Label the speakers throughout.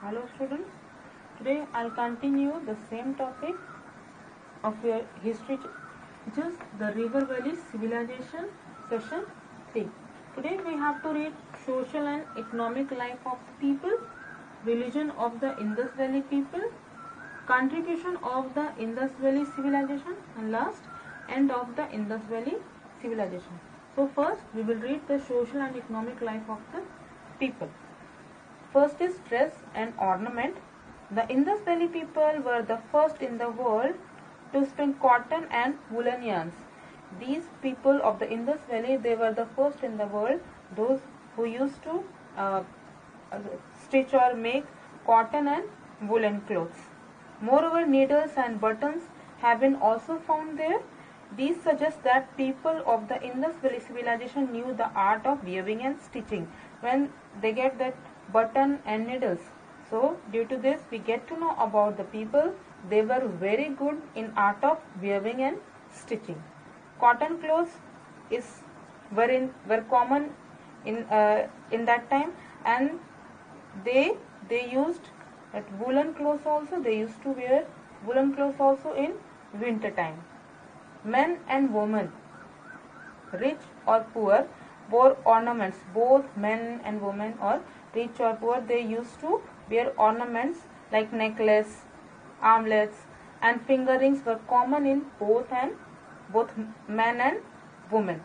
Speaker 1: Hello students, today I'll continue the same topic of your history, which is the River Valley Civilization, session 3. Today we have to read social and economic life of the people, religion of the Indus Valley people, contribution of the Indus Valley Civilization, and last, end of the Indus Valley Civilization. So first we will read the social and economic life of the people. First is dress and ornament. The Indus Valley people were the first in the world to spin cotton and woolen yarns. These people of the Indus Valley, they were the first in the world, those who used to stitch or make cotton and woolen clothes. Moreover, needles and buttons have been also found there. These suggest that people of the Indus Valley civilization knew the art of weaving and stitching when they get that button and needles. So due to this we get to know about the people. They were very good in art of weaving and stitching. Cotton clothes were common in that time, and they used that woolen clothes also. They used to wear woolen clothes also in winter time. Men and women, rich or poor, wore ornaments. Both men and women, or rich or poor, they used to wear ornaments like necklace, armlets, and finger rings were common in both men and women.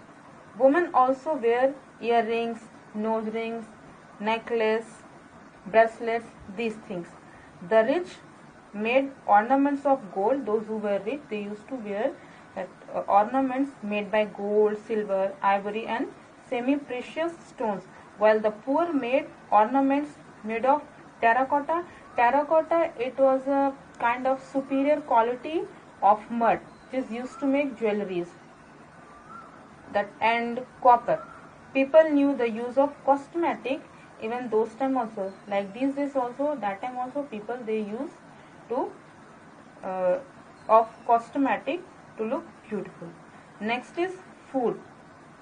Speaker 1: Women also wear earrings, nose rings, necklace, bracelets, these things. The rich made ornaments of gold. Those who were rich, they used to wear ornaments made by gold, silver, ivory, and semi-precious stones, while the poor made ornaments made of terracotta. Terracotta, it was a kind of superior quality of mud, which is used to make jewelries. And copper. People knew the use of cosmetic even those time also, like these days also. That time also people, they use to of cosmetic to look beautiful. Next is food.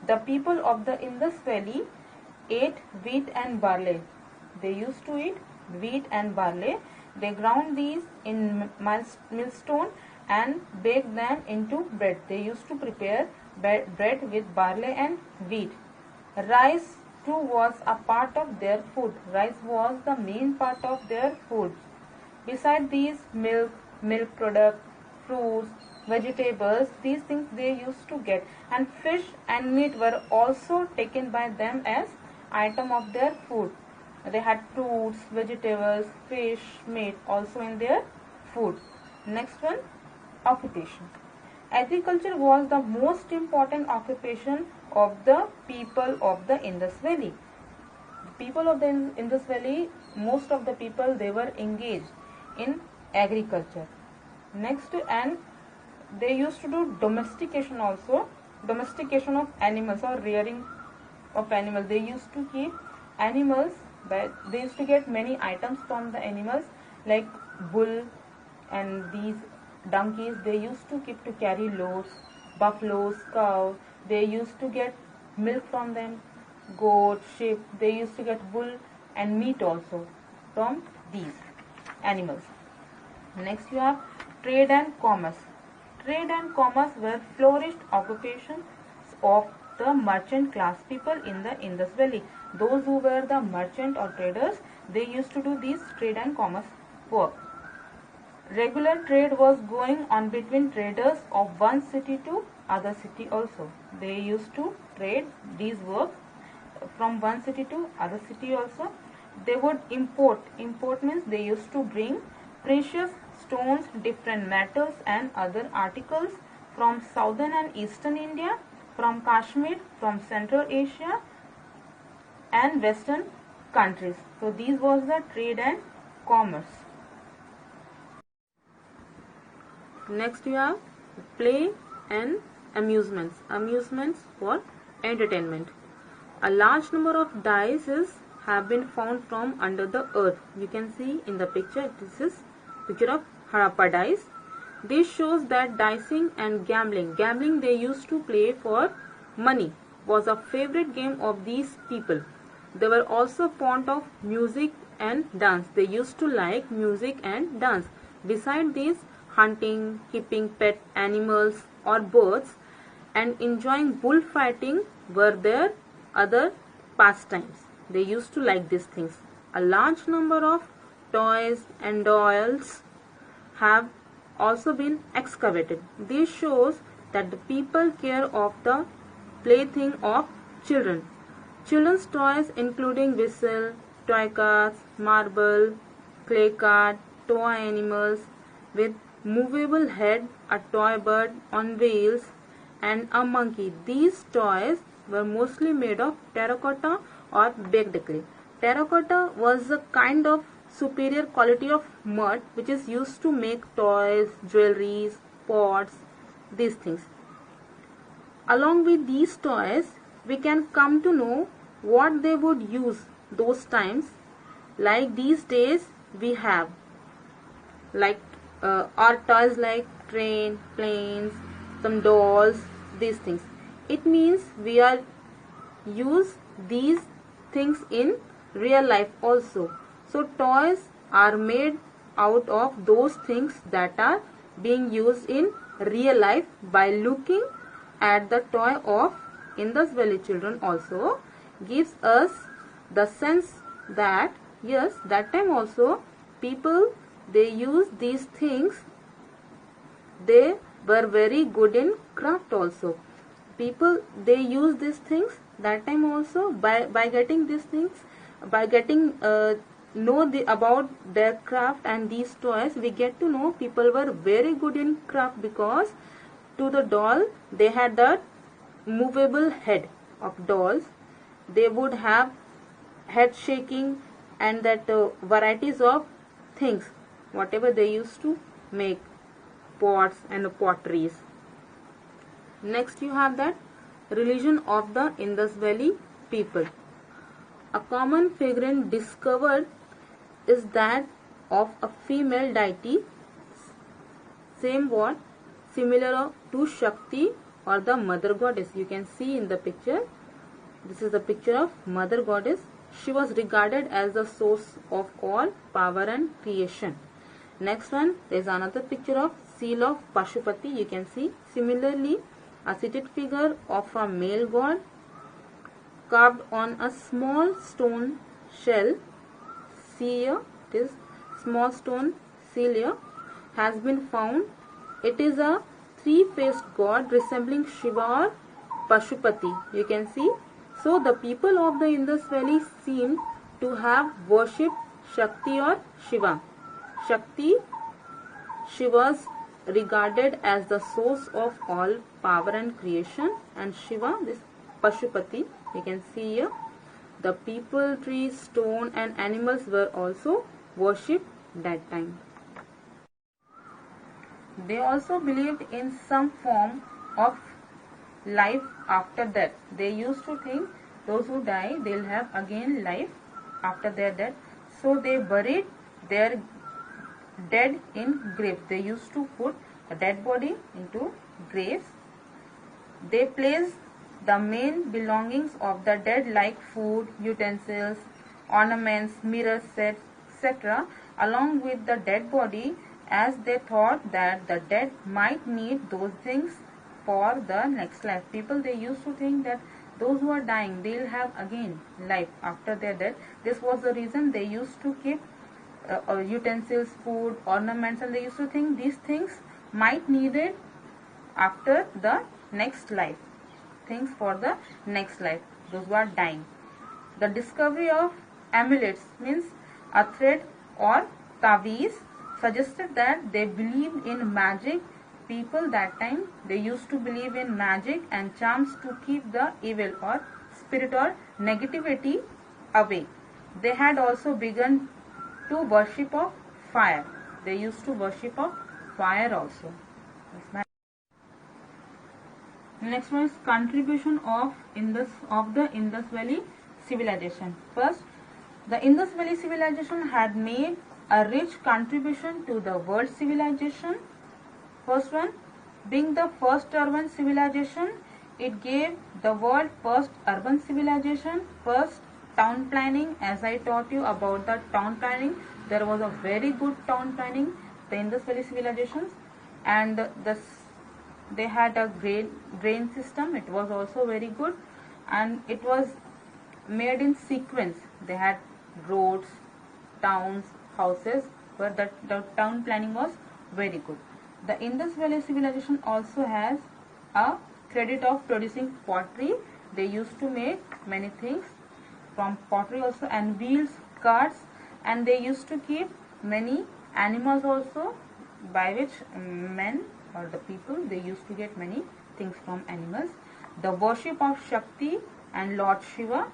Speaker 1: The people of the Indus Valley ate wheat and barley. They used to eat wheat and barley. They ground these in millstone and baked them into bread. They used to prepare bread with barley and wheat. Rice too was a part of their food. Rice was the main part of their food. Beside these, milk products, fruits, vegetables, these things they used to get, and fish and meat were also taken by them as item of their food. They had fruits, vegetables, fish, meat also in their food. Next one, occupation. Agriculture was the most important occupation of the people of the Indus Valley. The people of the Indus Valley, most of the people, they were engaged in agriculture. Next, and they used to do domestication also, domestication of animals or rearing of animals. They used to keep animals, but they used to get many items from the animals like bull and these donkeys. They used to keep to carry loads. Buffaloes, cows, they used to get milk from them. Goat, sheep, they used to get wool and meat also from these animals. Next you have trade and commerce. Trade and commerce were flourished occupations of the merchant class people in the Indus Valley. Those who were the merchant or traders, they used to do these trade and commerce work. Regular trade was going on between traders of one city to other city also. They used to trade these works from one city to other city also. They would import. Import means they used to bring precious stones, different metals and other articles from southern and eastern India, from Kashmir, from Central Asia and western countries. So these was the trade and commerce. Next you have play and amusements. Amusements for entertainment. A large number of dice have been found from under the earth. You can see in the picture, this is picture of Harappa dice. This shows that dicing and gambling they used to play for money, was a favorite game of these people. They were also fond of music and dance. They used to like music and dance. Beside this, hunting, keeping pet animals or birds, and enjoying bullfighting were their other pastimes. They used to like these things. A large number of toys and dolls have also been excavated. This shows that the people care of the plaything of children. Children's toys including whistle, toy cars, marble, clay cart, toy animals with movable head, a toy bird on wheels, and a monkey. These toys were mostly made of terracotta or baked clay. Terracotta was a kind of superior quality of mud which is used to make toys, jewelries, pots, these things. Along with these toys, we can come to know what they would use those times. Like these days, we have like our toys like train, planes, some dolls, these things. It means we are use these things in real life also. So toys are made out of those things that are being used in real life. By looking at the toy of Indus Valley children also gives us the sense that yes, that time also people, they use these things. They were very good in craft also. People, they use these things that time also. By getting these things, by getting know about their craft and these toys, we get to know people were very good in craft, because to the doll they had that movable head of dolls. They would have head shaking and that varieties of things whatever they used to make, pots and potteries. Next you have that religion of the Indus Valley people. A common figurine discovered is that of a female deity, same what, similar to Shakti or the mother goddess. You can see in the picture, this is the picture of mother goddess. She was regarded as the source of all power and creation. Next one, there is another picture of seal of Pashupati. You can see similarly a seated figure of a male god carved on a small stone shell. See here, it is small stone seal here, has been found. It is a three-faced god resembling Shiva or Pashupati. You can see. So the people of the Indus Valley seem to have worshipped Shakti or Shiva. Shakti, she was regarded as the source of all power and creation, and Shiva, this Pashupati, you can see here. The people, trees, stone and animals were also worshipped that time. They also believed in some form of life after death. They used to think those who die, they will have again life after their death. So they buried their dead in graves. They used to put a dead body into graves. They placed the main belongings of the dead like food, utensils, ornaments, mirror sets, etc. along with the dead body, as they thought that the dead might need those things for the next life. People, they used to think that those who are dying, they will have again life after their death. This was the reason they used to keep utensils, food, ornaments, and they used to think these things might needed after the next life. Things for the next life, those who are dying. The discovery of amulets, means a thread or taweez, suggested that they believed in magic. People that time, they used to believe in magic and charms to keep the evil or spirit or negativity away. They had also begun to worship of fire. They used to worship of fire also. Next one is contribution of the Indus Valley civilization. First, the Indus Valley civilization had made a rich contribution to the world civilization. First one, being the first urban civilization, it gave the world first urban civilization, first town planning, as I taught you about the town planning, there was a very good town planning, the Indus Valley civilizations, and they had a great drain system. It was also very good, and it was made in sequence. They had roads, towns, houses, where the town planning was very good. The Indus Valley civilization also has a credit of producing pottery. They used to make many things from pottery also, and wheels, carts, and they used to keep many animals also, by which men or the people, they used to get many things from animals. The worship of Shakti and Lord Shiva,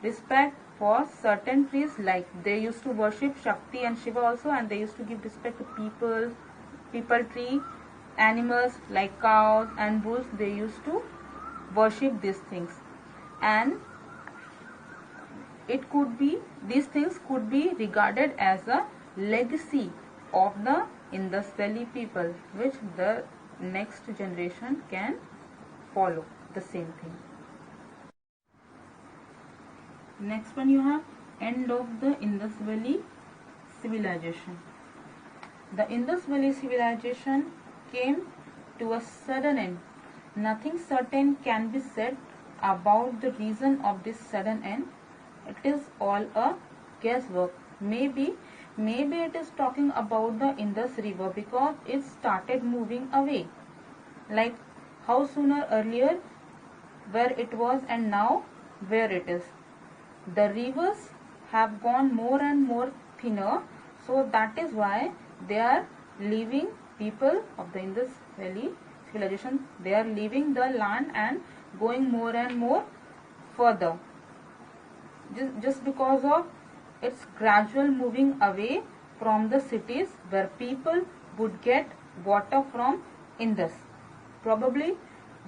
Speaker 1: respect for certain trees, like they used to worship Shakti and Shiva also, and they used to give respect to people tree, animals like cows and bulls, they used to worship these things. And it could be, these things could be regarded as a legacy of the Indus Valley people, which the next generation can follow the same thing. Next one, you have end of the Indus Valley civilization. The Indus Valley civilization came to a sudden end. Nothing certain can be said about the reason of this sudden end. It is all a guesswork. Maybe it is talking about the Indus River, because it started moving away. Like how sooner earlier where it was and now where it is. The rivers have gone more and more thinner, so that is why they are leaving, people of the Indus Valley civilization, they are leaving the land and going more and more further, just because of its gradual moving away from the cities where people would get water from Indus. Probably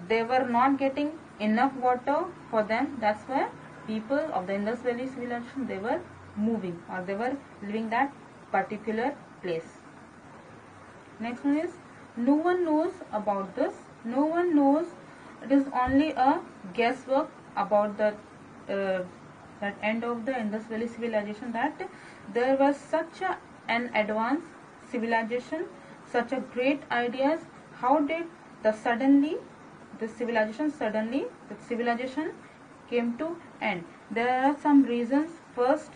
Speaker 1: they were not getting enough water for them, that's why people of the Indus Valley civilization, they were moving, or they were leaving that particular place. Next one is, no one knows about this. No one knows. It is only a guesswork about the that end of the Indus Valley civilization, that there was such an advanced civilization, such a great ideas. How did the civilization came to end? There are some reasons. First,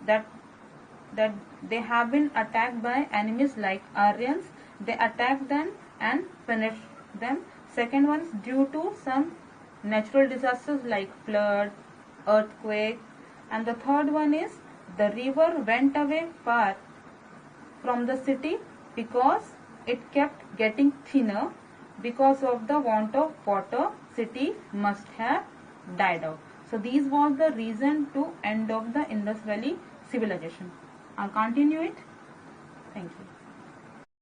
Speaker 1: that they have been attacked by enemies like Aryans. They attacked them and finished them. Second one is due to some natural disasters like flood, earthquake. And the third one is the river went away far from the city because it kept getting thinner. Because of the want of water, city must have died out. So these was the reason to end of the Indus Valley civilization. I'll continue it. Thank you.